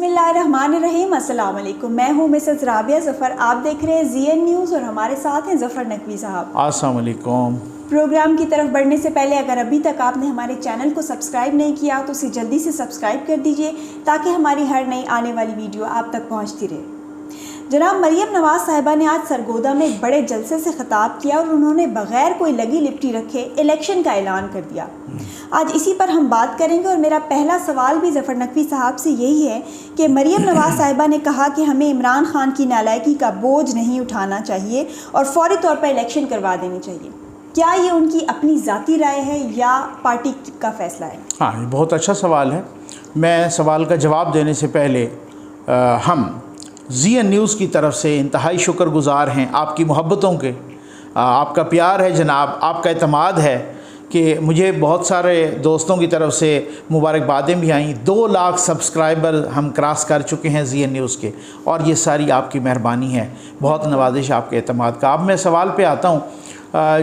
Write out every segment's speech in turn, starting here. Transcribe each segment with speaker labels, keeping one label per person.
Speaker 1: बिस्मिल्लाहिर्रहमानिर्रहीम। अस्सलाम वालेकुम। मैं हूँ मिसेस राबिया ज़फ़र। आप देख रहे हैं ZN न्यूज़ और हमारे साथ हैं ज़फ़र नकवी साहब।
Speaker 2: अस्सलाम वालेकुम।
Speaker 1: प्रोग्राम की तरफ बढ़ने से पहले अगर अभी तक आपने हमारे चैनल को सब्सक्राइब नहीं किया तो उसे जल्दी से सब्सक्राइब कर दीजिए ताकि हमारी हर नई आने वाली वीडियो आप तक पहुँचती रहे। जनाब मरियम नवाज़ साहिबा ने आज सरगोदा में एक बड़े जलसे से ख़िताब किया और उन्होंने बग़ैर कोई लगी लिपटी रखे इलेक्शन का ऐलान कर दिया। आज इसी पर हम बात करेंगे और मेरा पहला सवाल भी ज़फ़र नकवी साहब से यही है कि मरियम नवाज़ साहिबा ने कहा कि हमें इमरान खान की नालायकी का बोझ नहीं उठाना चाहिए और फौरी तौर पर इलेक्शन करवा देनी चाहिए। क्या ये उनकी अपनी ज़ाती राय है या पार्टी का फ़ैसला है?
Speaker 2: हाँ, ये बहुत अच्छा सवाल है। मैं सवाल का जवाब देने से पहले हम ZN न्यूज़ की तरफ से इंतहाई शुक्रगुज़ार हैं आपकी मोहब्बतों के। आपका प्यार है जनाब, आपका एतमाद है कि मुझे बहुत सारे दोस्तों की तरफ से मुबारकबादें भी आईं। 2 लाख सब्सक्राइबर हम क्रॉस कर चुके हैं ZN न्यूज़ के और ये सारी आपकी मेहरबानी है, बहुत नवाजिश आपके एतमाद का। अब मैं सवाल पे आता हूँ।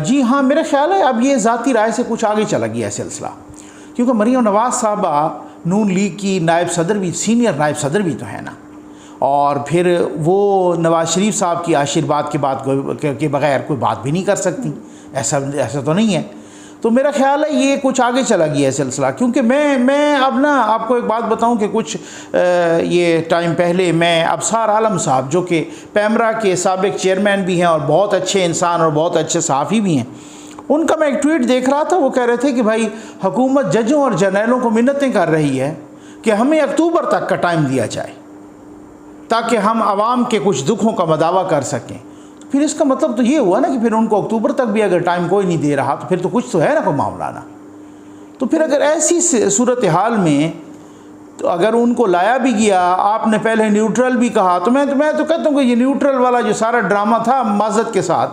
Speaker 2: जी हाँ, मेरा ख़्याल है अब ये ज़ाती राय से कुछ आगे चला गया है सिलसिला, क्योंकि मरियम नवाज़ साहबा नून लीग की नायब सदर भी, सीनियर नायब सदर भी तो है ना, और फिर वो नवाज़ शरीफ साहब की आशीर्वाद के बग़ैर कोई बात भी नहीं कर सकती। ऐसा तो नहीं है। तो मेरा ख़्याल है ये कुछ आगे चला गया है सिलसिला, क्योंकि मैं अब ना आपको एक बात बताऊं कि कुछ ये टाइम पहले मैं अबसार आलम साहब जो कि पैमरा के साबिक चेयरमैन भी हैं और बहुत अच्छे इंसान और बहुत अच्छे सहाफ़ी भी हैं, उनका मैं एक ट्वीट देख रहा था। वो कह रहे थे कि भाई हुकूमत जजों और जर्नलों को मिन्नतें कर रही है कि हमें अक्टूबर तक का टाइम दिया जाए ताकि हम आवाम के कुछ दुखों का मदावा कर सकें। फिर इसका मतलब तो ये हुआ ना कि फिर उनको अक्टूबर तक भी अगर टाइम कोई नहीं दे रहा तो फिर तो कुछ तो है ना, कोई मामला ना। तो फिर अगर ऐसी सूरत हाल में तो अगर उनको लाया भी गया, आपने पहले न्यूट्रल भी कहा, तो मैं तो कहता हूँ कि ये न्यूट्रल वाला जो सारा ड्रामा था माज़रत के साथ,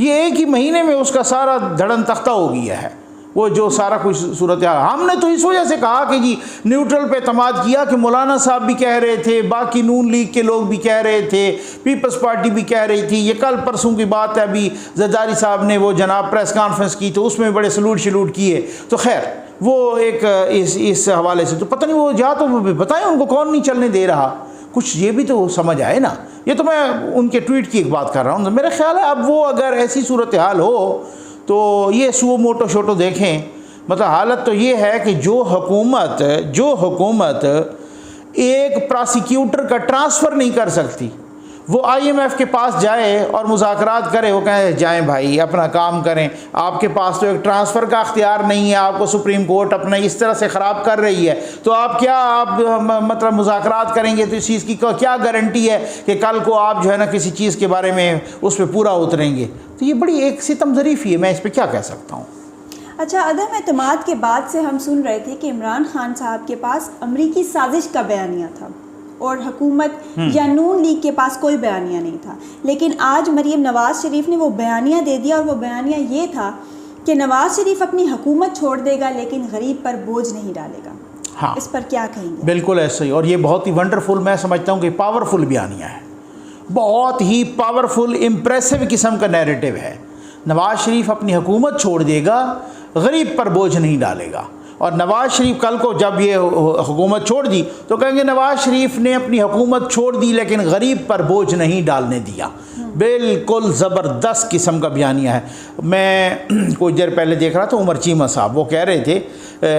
Speaker 2: ये एक ही महीने में उसका सारा धड़न तख्ता हो गया है। वो जो सारा कुछ सूरत हाल हमने तो इस वजह से कहा कि जी न्यूट्रल पे एतमाद किया कि मौलाना साहब भी कह रहे थे, बाकी नून लीग के लोग भी कह रहे थे, पीपल्स पार्टी भी कह रही थी। ये कल परसों की बात है, अभी जरदारी साहब ने वो जनाब प्रेस कॉन्फ्रेंस की तो उसमें बड़े सलूट किए। तो खैर वो एक इस हवाले से तो पता नहीं, वो या तो बताएं उनको कौन नहीं चलने दे रहा, कुछ ये भी तो समझ आए ना। ये तो मैं उनके ट्वीट की एक बात कर रहा हूँ। मेरा ख्याल है अब वो अगर ऐसी सूरत हाल हो तो ये सुओ मोटो शोटो देखें। मतलब हालत तो ये है कि जो हुकूमत एक प्रोसिक्यूटर का ट्रांसफ़र नहीं कर सकती, वो IMF के पास जाए और मुज़ाकरात करे, वो कहें जाएं भाई अपना काम करें, आपके पास तो एक ट्रांसफ़र का अख्तियार नहीं है, आपको सुप्रीम कोर्ट अपना इस तरह से ख़राब कर रही है, तो आप मतलब मुज़ाकरात करेंगे तो इस चीज़ की क्या गारंटी है कि कल को आप जो है ना किसी चीज़ के बारे में उस पर पूरा उतरेंगे। तो ये बड़ी एक सितम ज़रीफ़ी है, मैं इस पर क्या कह सकता हूँ।
Speaker 1: अच्छा, अदम एतमाद के बाद से हम सुन रहे थे कि इमरान खान साहब के पास अमरीकी साजिश का बयानिया था और हुकूमत या नून लीग के पास कोई बयानिया नहीं था, लेकिन आज मरियम नवाज़ शरीफ ने वो बयानिया दे दिया और वो बयानिया ये था कि नवाज़ शरीफ अपनी हुकूमत छोड़ देगा लेकिन गरीब पर बोझ नहीं डालेगा।
Speaker 2: हाँ,
Speaker 1: इस पर क्या कहेंगे?
Speaker 2: बिल्कुल ऐसा ही, और ये बहुत ही वंडरफुल, मैं समझता हूँ कि पावरफुल बयानिया है, बहुत ही पावरफुल इम्प्रेसिव किस्म का नैरेटिव है। नवाज़ शरीफ अपनी हुकूमत छोड़ देगा, गरीब पर बोझ नहीं डालेगा। और नवाज़ शरीफ कल को जब ये हुकूमत छोड़ दी तो कहेंगे नवाज़ शरीफ ने अपनी हुकूमत छोड़ दी लेकिन गरीब पर बोझ नहीं डालने दिया। बिल्कुल ज़बरदस्त किस्म का बयानिया है। मैं कुछ देर पहले देख रहा था उमर चीमा साहब, वो कह रहे थे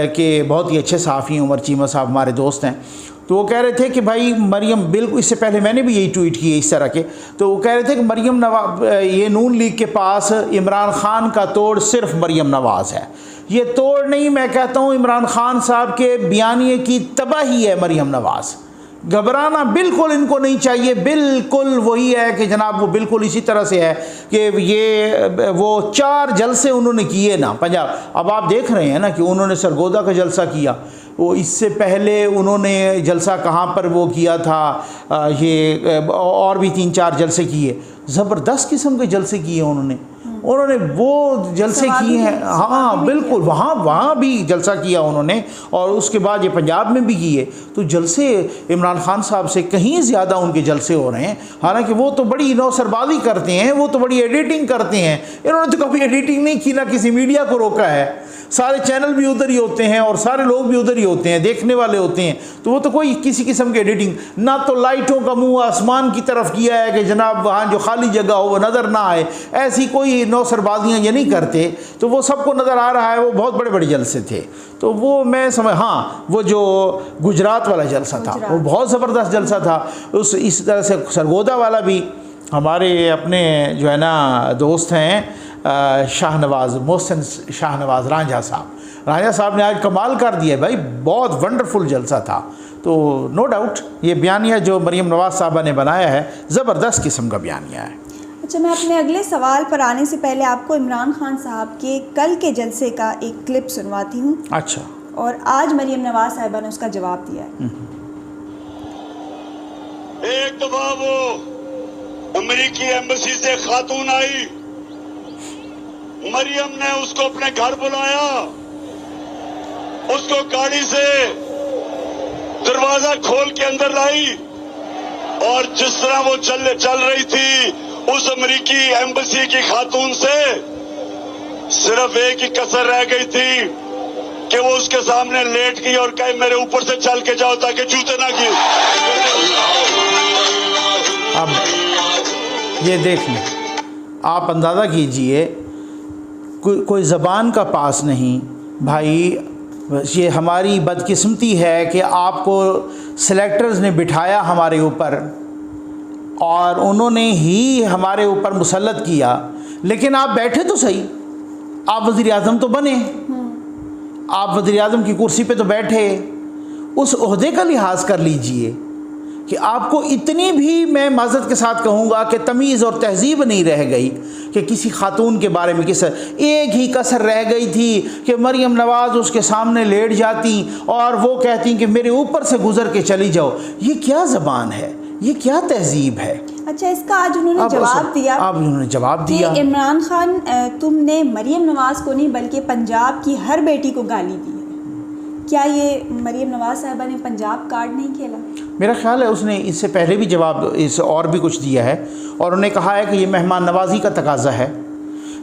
Speaker 2: कि बहुत ही अच्छे सहाफ़ी हैं उमर चीमा साहब, हमारे दोस्त हैं। तो वो कह रहे थे कि भाई मरियम, बिल्कुल इससे पहले मैंने भी यही ट्वीट किए इस तरह के, तो वो कह रहे थे कि मरियम नवाज़, ये नून लीग के पास इमरान खान का तोड़ सिर्फ मरियम नवाज़ है। ये तोड़ नहीं, मैं कहता हूँ इमरान खान साहब के बयानिए की तबाही है मरियम नवाज़। घबराना बिल्कुल इनको नहीं चाहिए, बिल्कुल वही है कि जनाब वो बिल्कुल इसी तरह से है कि ये वो 4 जलसे उन्होंने किए ना पंजाब। अब आप देख रहे हैं ना कि उन्होंने सरगोदा का जलसा किया, वो इससे पहले उन्होंने जलसा कहाँ पर वो किया था, ये और भी 3-4 जलसे किए, ज़बरदस्त किस्म के जलसे किए उन्होंने। उन्होंने वो जलसे किए हैं। हाँ बिल्कुल, वहाँ भी जलसा किया उन्होंने, और उसके बाद ये पंजाब में भी किए। तो जलसे इमरान खान साहब से कहीं ज़्यादा उनके जलसे हो रहे हैं। हालांकि वो तो बड़ी नौसरबाजी करते हैं, वो तो बड़ी एडिटिंग करते हैं। इन्होंने तो कभी एडिटिंग नहीं की, ना किसी मीडिया को रोका है। सारे चैनल भी उधर ही होते हैं और सारे लोग भी उधर ही होते हैं, देखने वाले होते हैं। तो वो तो कोई किसी किस्म की एडिटिंग ना, तो लाइटों का मुंह आसमान की तरफ किया है कि जनाब वहाँ जो खाली जगह हो वो नज़र ना आए, ऐसी कोई नौसरबाजियाँ ये नहीं करते। तो वो सबको नज़र आ रहा है, वो बहुत बड़े बड़े जलसे थे। तो वो मैं समझ, हाँ वो जो गुजरात वाला जलसा था वो बहुत ज़बरदस्त जलसा था। इस तरह से सरगोदा वाला भी हमारे अपने जो है ना दोस्त हैं शाहनवाज, मोहसिन शाहनवाज रांझा साहब ने आज कमाल कर दिया भाई, बहुत वंडरफुल जलसा था। तो नो डाउट ये बयानिया जो मरीम नवाज़ साहबा ने बनाया है ज़बरदस्त किस्म का बयानिया है।
Speaker 1: अच्छा, मैं अपने अगले सवाल पर आने से पहले आपको इमरान खान साहब के कल के जलसे का एक क्लिप सुनवाती हूँ।
Speaker 2: अच्छा।
Speaker 1: और आज मरीम नवाज़ साहिबा ने उसका जवाब दिया है।
Speaker 3: एक दफा वो अमेरिकी एम्बेसी से खातून आई, मरियम ने उसको अपने घर बुलाया, उसको गाड़ी से दरवाजा खोल के अंदर लाई, और जिस तरह वो चल रही थी उस अमेरिकी एम्बेसी की खातून से सिर्फ एक ही कसर रह गई थी कि वो उसके सामने लेट गई और कहे मेरे ऊपर से चल के जाओ ताकि जूते ना गिर।
Speaker 2: अब ये देख लें, आप अंदाज़ा कीजिए, कोई ज़बान का पास नहीं भाई। ये हमारी बदकिस्मती है कि आपको सेलेक्टर्स ने बिठाया हमारे ऊपर और उन्होंने ही हमारे ऊपर मुसल्लत किया। लेकिन आप बैठे तो सही, आप वज़ीर आज़म तो बने, आप वज़ीर आज़म की कुर्सी पे तो बैठे। उस ओहदे का लिहाज कर लीजिए कि आपको इतनी भी, मैं माज़रत के साथ कहूँगा कि तमीज़ और तहज़ीब नहीं रह गई कि किसी खातून के बारे में एक ही कसर रह गई थी कि मरियम नवाज़ उसके सामने लेट जाती और वो कहती कि मेरे ऊपर से गुज़र के चली जाओ। ये क्या ज़बान है, ये क्या तहज़ीब है।
Speaker 1: अच्छा, इसका आज उन्होंने जवाब दिया।
Speaker 2: अब उन्होंने जवाब दिया
Speaker 1: कि इमरान खान तुमने मरियम नवाज़ को नहीं बल्कि पंजाब की हर बेटी को गाली दी है। क्या ये मरियम नवाज़ साहिबा ने पंजाब कार्ड नहीं खेला?
Speaker 2: मेरा ख्याल है उसने इससे पहले भी जवाब इस और भी कुछ दिया है, और उन्होंने कहा है कि ये मेहमान नवाज़ी का तकाज़ा है।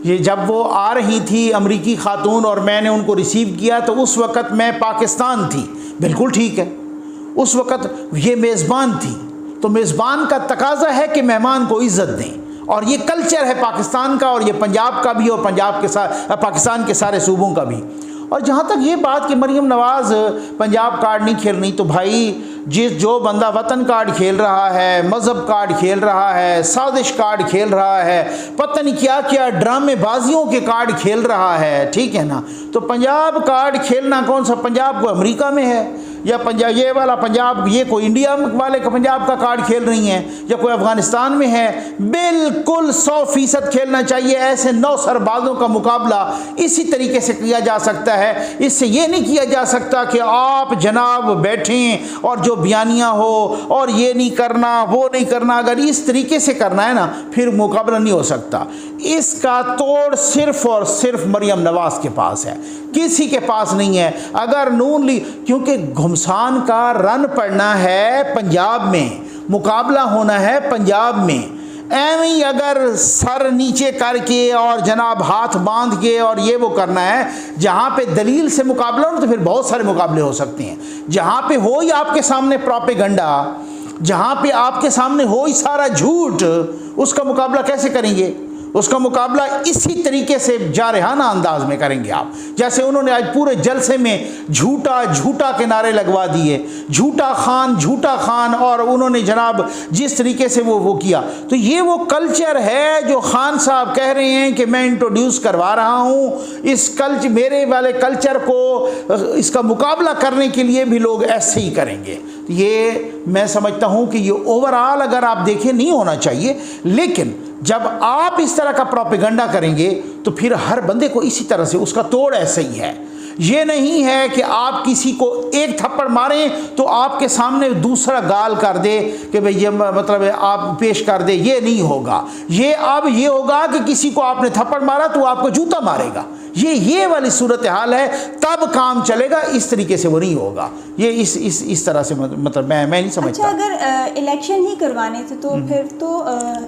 Speaker 2: ये जब वो आ रही थी अमरीकी खातून और मैंने उनको रिसीव किया तो उस वक़्त मैं पाकिस्तान थी, बिल्कुल ठीक है, उस वक़्त ये मेज़बान थी, तो मेज़बान का तकाज़ा है कि मेहमान को इज़्ज़त दें, और ये कल्चर है पाकिस्तान का, और ये पंजाब का भी और पंजाब के साथ पाकिस्तान के सारे सूबों का भी। और जहाँ तक ये बात कि मरियम नवाज़ पंजाब कार्ड नहीं खेल रही, तो भाई जो बंदा वतन कार्ड खेल रहा है, मज़हब कार्ड खेल रहा है, साजिश कार्ड खेल रहा है, पता नहीं क्या क्या ड्रामेबाजियों के कार्ड खेल रहा है, ठीक है ना, तो पंजाब कार्ड खेलना कौन सा, पंजाब को अमेरिका में है या पंजाब, ये वाला पंजाब, ये कोई इंडिया वाले का पंजाब का कार्ड खेल रही हैं या कोई अफ़गानिस्तान में है। बिल्कुल 100% खेलना चाहिए। ऐसे 9 सरबाजों का मुकाबला इसी तरीके से किया जा सकता है। इससे ये नहीं किया जा सकता कि आप जनाब बैठें और जो बयानियाँ हो और ये नहीं करना वो नहीं करना। अगर इस तरीके से करना है ना, फिर मुकाबला नहीं हो सकता। इसका तोड़ सिर्फ़ और सिर्फ मरियम नवाज़ के पास है, किसी के पास नहीं है। अगर नून लीग, क्योंकि घुमसान का रन पड़ना है पंजाब में, मुकाबला होना है पंजाब में। ऐਵੇਂ ही अगर सर नीचे करके और जनाब हाथ बांध के और ये वो करना है, जहाँ पे दलील से मुकाबला हो तो फिर बहुत सारे मुकाबले हो सकते हैं। जहाँ पे हो ही आपके सामने प्रोपेगेंडा, जहाँ पे आपके सामने हो ही सारा झूठ, उसका मुकाबला कैसे करेंगे? उसका मुकाबला इसी तरीके से जारहाना अंदाज में करेंगे आप, जैसे उन्होंने आज पूरे जलसे में झूठा झूठा के नारे लगवा दिए, झूठा खान, और उन्होंने जनाब जिस तरीके से वो किया। तो ये वो कल्चर है जो खान साहब कह रहे हैं कि मैं इंट्रोड्यूस करवा रहा हूँ। इस मेरे वाले कल्चर को, इसका मुकाबला करने के लिए भी लोग ऐसे ही करेंगे। ये मैं समझता हूँ कि ये ओवरऑल अगर आप देखें नहीं होना चाहिए, लेकिन जब आप इस तरह का प्रोपेगेंडा करेंगे तो फिर हर बंदे को इसी तरह से उसका तोड़ ऐसे ही है। ये नहीं है कि आप किसी को एक थप्पड़ मारें तो आपके सामने दूसरा गाल कर दे कि भाई ये मतलब आप पेश कर दे, ये नहीं होगा। ये अब ये होगा कि किसी को आपने थप्पड़ मारा तो आपको जूता मारेगा, ये वाली सूरत हाल है, तब काम चलेगा। इस तरीके से वो नहीं होगा। ये इस तरह से मतलब मैं नहीं समझता।
Speaker 1: अच्छा, अगर इलेक्शन ही करवाने थे तो फिर तो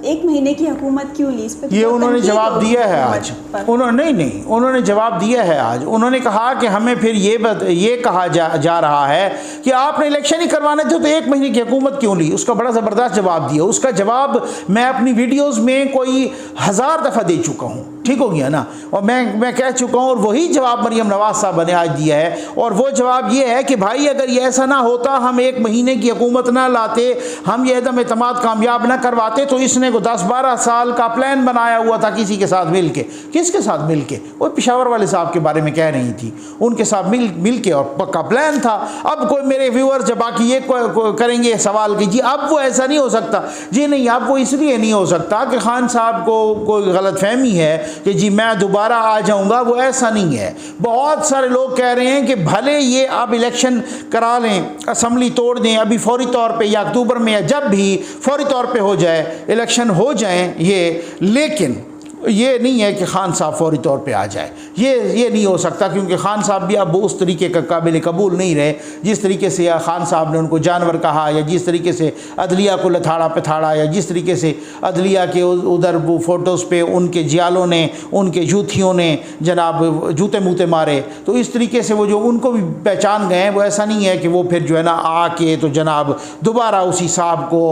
Speaker 1: 1 महीने की हुकूमत क्यों ली? इस पर
Speaker 2: ये उन्होंने जवाब दिया है आज। उन्होंने जवाब दिया है आज। उन्होंने कहा कि हमें फिर ये कहा जा रहा है कि आपने इलेक्शन ही करवाने थे तो 1 महीने की हुकूमत क्यों ली। उसका बड़ा ज़बरदस्त जवाब दिया। उसका जवाब मैं अपनी वीडियोज़ में कोई 1000 दफ़ा दे चुका हूँ, ठीक हो गया ना। और मैं कह चुका हूँ, और वही जवाब मरियम नवाज साहब ने आज दिया है। और वो जवाब ये है कि भाई अगर ये ऐसा ना होता, हम 1 महीने की हुकूमत ना लाते, हम ये अदम एतमाद कामयाब ना करवाते, तो इसने को 10-12 साल का प्लान बनाया हुआ था किसी के साथ मिल के। किसके साथ मिल के? वो पेशावर वाले साहब के बारे में कह रही थी, उनके साथ मिल के, और पक्का प्लान था। अब कोई मेरे व्यूअर जब बाकी ये करेंगे सवाल कि जी अब वो ऐसा नहीं हो सकता। जी नहीं, अब वो इसलिए नहीं हो सकता कि खान साहब को कोई गलतफहमी है कि जी मैं दोबारा आ जाऊंगा, वो ऐसा नहीं है। बहुत सारे लोग कह रहे हैं कि भले ये अब इलेक्शन करा लें, असम्बली तोड़ दें अभी फौरी तौर पे, या अक्टूबर में, या जब भी फौरी तौर पे हो जाए, इलेक्शन हो जाएं ये, लेकिन ये नहीं है कि खान साहब फौरी तौर पे आ जाए। ये नहीं हो सकता, क्योंकि खान साहब भी अब उस तरीके का काबिल कबूल नहीं रहे जिस तरीके से या खान साहब ने उनको जानवर कहा, या जिस तरीके से अदलिया को लथाड़ा पथाड़ा, या जिस तरीके से अदलिया के उधर वो फ़ोटोज़ पे उनके जियालों ने, उनके जूथियों ने जनाब जूते मूते मारे। तो इस तरीके से वो जो उनको भी पहचान गए हैं, वो ऐसा नहीं है कि वो फिर जो है ना आके तो जनाब दोबारा उसी साहब को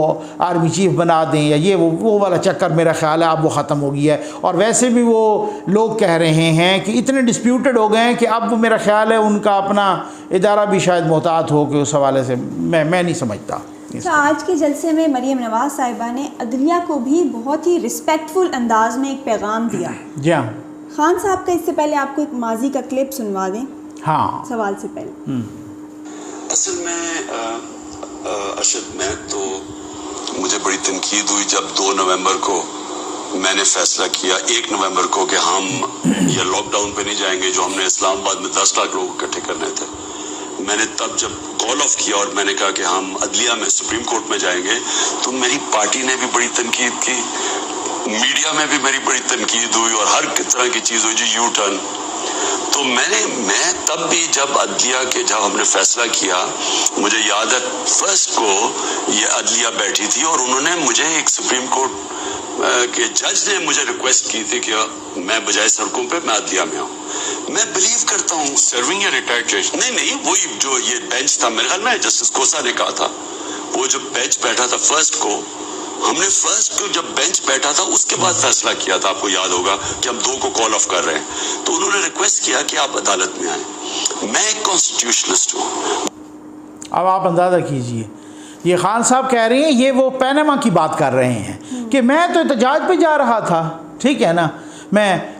Speaker 2: आर्मी चीफ बना दें, या ये वो वाला चक्कर मेरा ख्याल है अब वो ख़त्म हो गया है। और वैसे भी वो लोग कह रहे हैं कि इतने डिस्प्यूटेड हो गए हैं कि अब वो मेरा ख्याल है उनका अपना इदारा भी शायद मोहतात हो कि उस हवाले से मैं नहीं समझता।
Speaker 1: तो आज के जलसे में मरियम नवाज साहिबा ने अदलिया को भी बहुत ही रिस्पेक्टफुल अंदाज में एक पैगाम दिया।
Speaker 2: जी हाँ,
Speaker 1: खान साहब का इससे पहले आपको एक माजी का क्लिप सुनवा दें।
Speaker 2: हाँ,
Speaker 1: सवाल से पहले।
Speaker 3: असल में अरशद, मैं तो मुझे बड़ी तनकीद हुई जब 2 नवंबर को मैंने फैसला किया, 1 नवंबर को, कि हम ये लॉकडाउन पे नहीं जाएंगे जो हमने इस्लामाबाद में 10 लाख लोग इकट्ठे करने थे। मैंने तब जब कॉल ऑफ किया और मैंने कहा कि हम अदलिया में सुप्रीम कोर्ट में जाएंगे, तो मेरी पार्टी ने भी बड़ी तनकीद की, मीडिया में भी मेरी बड़ी तनकीद हुई, और हर तरह की चीज़ हुई, जो यू टर्न। तो मैं तब भी जब अदलिया के जब हमने फैसला किया, मुझे याद है फर्स्ट को ये अदलिया बैठी थी और उन्होंने मुझे, एक सुप्रीम कोर्ट के जज ने मुझे रिक्वेस्ट की थी कि मैं बजाय सड़कों पे मैं अदलिया में आऊँ। मैं बिलीव करता हूँ सर्विंग या रिटायर्ड जज, नहीं वही जो ये बेंच था, मेरे ख्याल में जस्टिस कोसा ने कहा था, वो जो बेंच बैठा था फर्स्ट को, हमने फर्स्ट को जब बेंच बैठा था उसके बाद फैसला किया था, आपको याद होगा कि हम 2 को कॉल ऑफ कर रहे हैं, तो उन्होंने रिक्वेस्ट किया कि आप अदालत में आए। मैं एक कॉन्स्टिट्यूशनलिस्ट हूँ।
Speaker 2: अब आप अंदाज़ा कीजिए, ये खान साहब कह रहे हैं, ये वो पैनामा की बात कर रहे हैं कि मैं तो एहतजाज पे जा रहा था, ठीक है ना,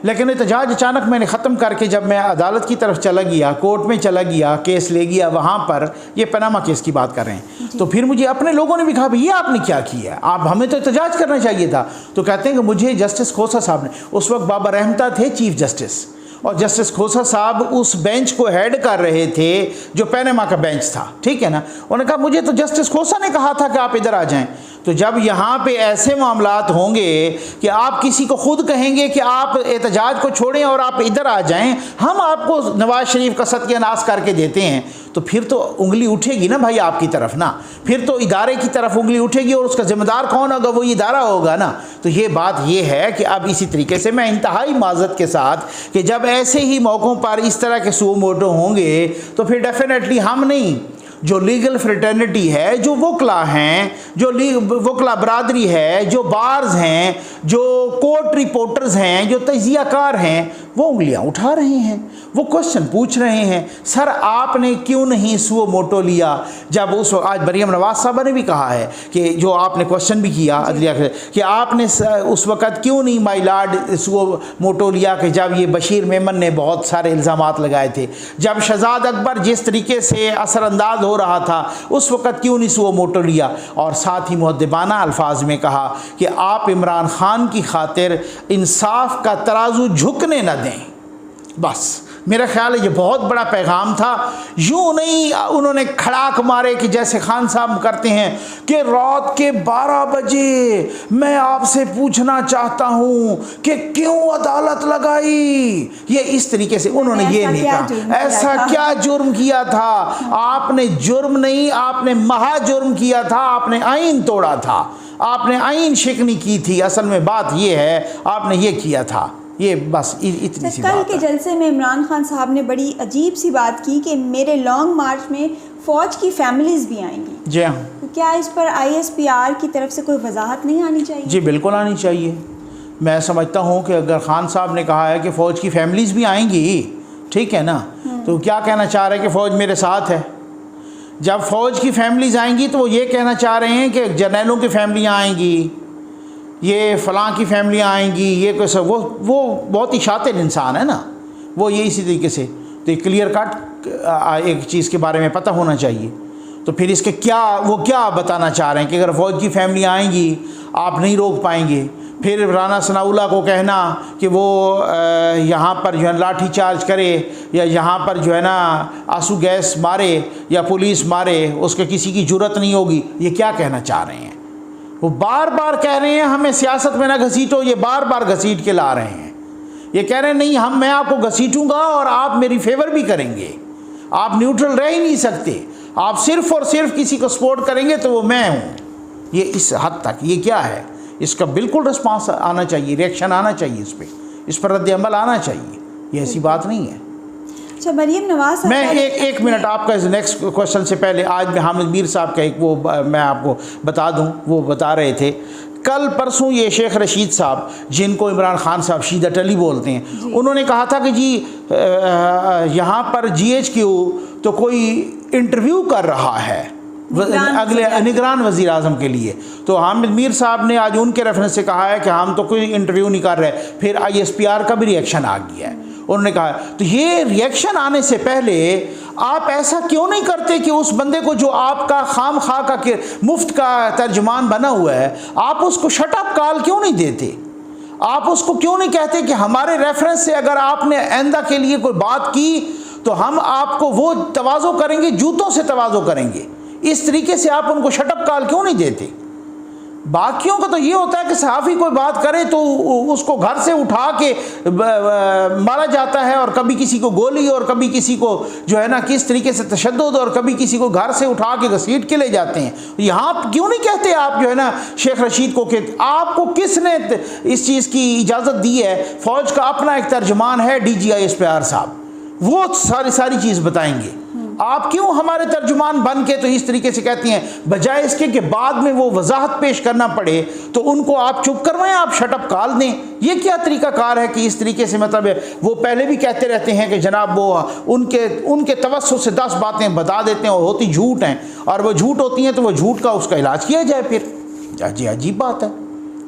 Speaker 2: लेकिन एहतजाज अचानक मैंने ख़त्म करके जब मैं अदालत की तरफ चला गया, कोर्ट में चला गया, केस ले गया, वहाँ पर ये पनामा केस की बात कर रहे हैं। तो फिर मुझे अपने लोगों ने भी कहा भाई ये आपने क्या किया, आप हमें तो एहतजाज करना चाहिए था। तो कहते हैं कि मुझे जस्टिस खोसा साहब ने, उस वक्त बाबा रहमता थे चीफ जस्टिस, और जस्टिस खोसा साहब उस बेंच को हेड कर रहे थे जो पैनामा का बेंच था, ठीक है ना। उन्होंने कहा मुझे तो जस्टिस खोसा ने कहा था कि आप इधर आ जाएं। तो जब यहाँ पे ऐसे मामलात होंगे कि आप किसी को खुद कहेंगे कि आप एहतजाज को छोड़ें और आप इधर आ जाएं, हम आपको नवाज शरीफ का सत्यानाश करके देते हैं, तो फिर तो उंगली उठेगी ना भाई आपकी तरफ ना, फिर तो इदारे की तरफ उंगली उठेगी और उसका जिम्मेदार कौन होगा, वो इदारा होगा ना। तो ये बात ये है कि अब इसी तरीके से मैं इंतहाई माजरत के साथ कि जब ऐसे ही मौक़ों पर इस तरह के सू मोटो होंगे तो फिर डेफिनेटली हम नहीं, जो लीगल फ्रेटर्निटी है, जो वकला हैं, जो वकला बरादरी है, जो बार्स हैं, जो कोर्ट रिपोर्टर्स हैं, जो तजियाकार हैं, वो उंगलियां उठा रहे हैं, वो क्वेश्चन पूछ रहे हैं, सर आपने क्यों नहीं सुओ मोटो लिया। जब उस आज मरियम नवाज साहबा ने भी कहा है कि जो आपने क्वेश्चन भी किया अदलिया कि आपने उस वक़्त क्यों नहीं माई लॉर्ड सुओ मोटो लिया, कि जब ये बशीर मेमन ने बहुत सारे इल्ज़ामात लगाए थे, जब शहजाद अकबर जिस तरीके से असरअंदाज हो रहा था, उस वक़्त क्यों नहीं सुओ मोटो लिया। और साथ ही मुअद्दिबाना अल्फाज में कहा कि आप इमरान खान की खातिर इंसाफ का तराजू झुकने न दें, बस मेरा ख्याल है ये बहुत बड़ा पैगाम था। यूँ नहीं उन्होंने खड़ाक मारे कि जैसे खान साहब करते हैं कि रात के 12 बजे मैं आपसे पूछना चाहता हूँ कि क्यों अदालत लगाई। ये इस तरीके से उन्होंने ये नहीं कहा, ऐसा क्या जुर्म किया था। आपने जुर्म नहीं, आपने महाजुर्म किया था, आपने आईन तोड़ा था, आपने आईन शिकनी की थी। असल में बात ये है आपने ये किया था। ये बस इतनी सी
Speaker 1: कल
Speaker 2: बात
Speaker 1: के
Speaker 2: है।
Speaker 1: जलसे में इमरान खान साहब ने बड़ी अजीब सी बात की कि मेरे लॉन्ग मार्च में फ़ौज की फैमिलीज़ भी आएंगी।
Speaker 2: जी हाँ,
Speaker 1: तो क्या इस पर ISPR की तरफ से कोई वजाहत नहीं आनी चाहिए?
Speaker 2: जी बिल्कुल आनी चाहिए। मैं समझता हूँ कि अगर खान साहब ने कहा है कि फ़ौज की फैमिलीज़ भी आएंगी, ठीक है ना, तो क्या कहना चाह रहे हैं कि फ़ौज मेरे साथ है। जब फ़ौज की फैमिलीज़ आएंगी तो वो ये कहना चाह रहे हैं कि जर्नैलों की फैमिलियाँ आएंगी, ये फ़लाँ की फैमिलियाँ आएंगी, ये कैसे। वो बहुत ही शातिर इंसान है ना, वो ये इसी तरीके से। तो एक क्लियर कट एक चीज़ के बारे में पता होना चाहिए। तो फिर इसके वो क्या बताना चाह रहे हैं कि अगर फ़ौज की फैमिली आएंगी आप नहीं रोक पाएंगे। फिर राना सनाउल्लाह को कहना कि वो यहाँ पर जो है लाठी चार्ज करे या यहाँ पर जो है ना आंसू गैस मारे या पुलिस मारे, उसके किसी की जुर्रत नहीं होगी। ये क्या कहना चाह रहे हैं? वो बार बार कह रहे हैं हमें सियासत में ना घसीटो, ये बार बार घसीट के ला रहे हैं। ये कह रहे हैं नहीं मैं आपको घसीटूंगा और आप मेरी फेवर भी करेंगे, आप न्यूट्रल रह ही नहीं सकते, आप सिर्फ और सिर्फ किसी को सपोर्ट करेंगे तो वो मैं हूँ। ये इस हद तक ये क्या है, इसका बिल्कुल रिस्पांस आना चाहिए, रिएक्शन आना चाहिए, इस पर रद्द अमल आना चाहिए। ये ऐसी बात नहीं है।
Speaker 1: अच्छा, मरियम नवाज,
Speaker 2: मैं एक मिनट आपका इस नेक्स्ट क्वेश्चन से पहले आज मैं हामिद मीर साहब का एक वो मैं आपको बता दूं, वो बता रहे थे कल परसों ये शेख रशीद साहब, जिनको इमरान खान साहब शीदत अली बोलते हैं, उन्होंने कहा था कि जी यहाँ पर GHQ तो कोई इंटरव्यू कर रहा है अगले निगरान वज़ीर आज़म के लिए। तो हामिद मीर साहब ने आज उनके रेफरेंस से कहा है कि हम तो कोई इंटरव्यू नहीं कर रहे। फिर ISPR का भी रिएक्शन आ गया है। उन्होंने कहा तो ये रिएक्शन आने से पहले आप ऐसा क्यों नहीं करते कि उस बंदे को जो आपका खाम खा का मुफ्त का तर्जमान बना हुआ है, आप उसको शट अप कॉल क्यों नहीं देते? आप उसको क्यों नहीं कहते कि हमारे रेफरेंस से अगर आपने आइंदा के लिए कोई बात की तो हम आपको वो तवाज़ो करेंगे, जूतों से तवाज़ो करेंगे। इस तरीके से आप उनको शट अप कॉल क्यों नहीं देते? बाकियों का तो ये होता है कि सहाफ़ी कोई बात करे तो उसको घर से उठा के मारा जाता है, और कभी किसी को गोली और कभी किसी को जो है ना किस तरीके से तशद्दुद, और कभी किसी को घर से उठा के घसीट के ले जाते हैं। यहाँ क्यों नहीं कहते आप जो है ना शेख रशीद को कि आपको किसने इस चीज़ की इजाज़त दी है? फ़ौज का अपना एक तर्जमान है DGI साहब, वो सारी चीज़ बताएंगे। आप क्यों हमारे तर्जुमान बन के तो इस तरीके से कहती हैं, बजाय इसके कि बाद में वो वजाहत पेश करना पड़े तो उनको आप चुप करवाएं, आप शटअप कॉल दें। ये क्या तरीकाकार है कि इस तरीके से मतलब वो पहले भी कहते रहते हैं कि जनाब वो उनके तवस्सुस से 10 बातें बता देते हैं और होती झूठ हैं, और वो झूठ होती हैं तो वो झूठ का उसका इलाज किया जाए। फिर जी अजीब बात है।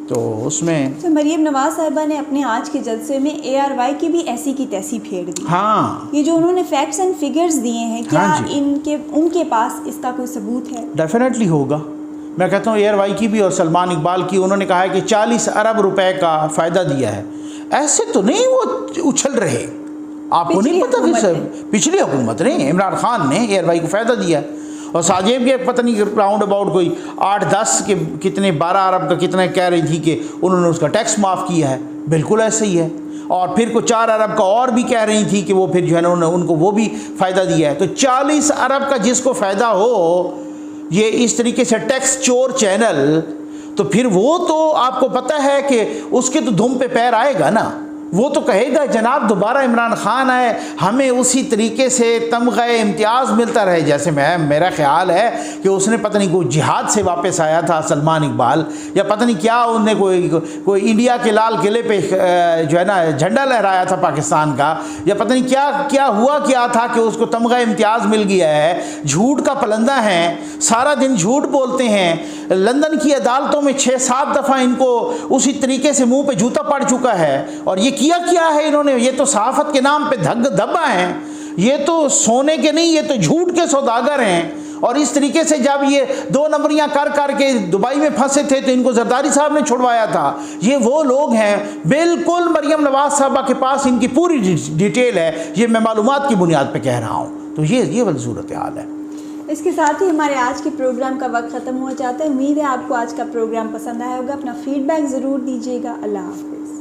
Speaker 2: तो उसमें
Speaker 1: तो मरियम नवाज साहिबा ने अपने आज के जलसे में ARY की भी ऐसी की तैसी फेर दी।
Speaker 2: हाँ,
Speaker 1: ये जो उन्होंने फैक्ट्स एंड फिगर्स दिए हैं, क्या उनके पास इसका कोई सबूत है? डेफिनेटली
Speaker 2: होगा। मैं कहता हूँ ARY की भी और सलमान इकबाल की, उन्होंने कहा है कि 40 अरब रुपए का फ़ायदा दिया है। ऐसे तो नहीं वो उछल रहे, आपको नहीं पता कि पिछली हुकूमत ने, इमरान खान ने ARY को फ़ायदा दिया है। और साजेब के पता नहीं राउंड अबाउट कोई 8-10 के कितने 12 अरब का कितना कह रही थी कि उन्होंने उसका टैक्स माफ़ किया है। बिल्कुल ऐसे ही है। और फिर को 4 अरब का और भी कह रही थी कि वो फिर जो है ना उनको वो भी फ़ायदा दिया है। तो 40 अरब का जिसको फ़ायदा हो, ये इस तरीके से टैक्स चोर चैनल, तो फिर वो तो आपको पता है कि उसके तो धुम पे पैर आएगा ना। वो तो कहेगा जनाब दोबारा इमरान खान आए, हमें उसी तरीके से तमग़े इम्तियाज़ मिलता रहे। जैसे मेरा ख्याल है कि उसने पता नहीं कोई जिहाद से वापस आया था सलमान इकबाल, या पता नहीं क्या उनने कोई इंडिया के लाल किले पे जो है ना झंडा लहराया था पाकिस्तान का, या पता नहीं क्या हुआ क्या था कि उसको तमग़ा इम्तियाज़ मिल गया है। झूठ का पलंदा है, सारा दिन झूठ बोलते हैं। लंदन की अदालतों में 6-7 दफ़ा इनको उसी तरीके से मुँह पे जूता पड़ चुका है। और ये किया है इन्होंने, ये तो सहाफ़त के नाम पे धब्बा हैं, ये तो सोने के नहीं, ये तो झूठ के सौदागर हैं। और इस तरीके से जब ये 2 नंबरियां कर के दुबई में फंसे थे तो इनको जरदारी साहब ने छुड़वाया था। ये वो लोग हैं, बिल्कुल मरियम नवाज साहबा के पास इनकी पूरी डिटेल है, ये मैं मालूमात की बुनियाद पे कह रहा हूँ। तो ये वाली सूरत हाल है।
Speaker 1: इसके साथ ही हमारे आज के प्रोग्राम का वक्त ख़त्म हो जाता है। उम्मीद है आपको आज का प्रोग्राम पसंद आया होगा। अपना फीडबैक ज़रूर दीजिएगा। अल्लाह हाफ़िज़।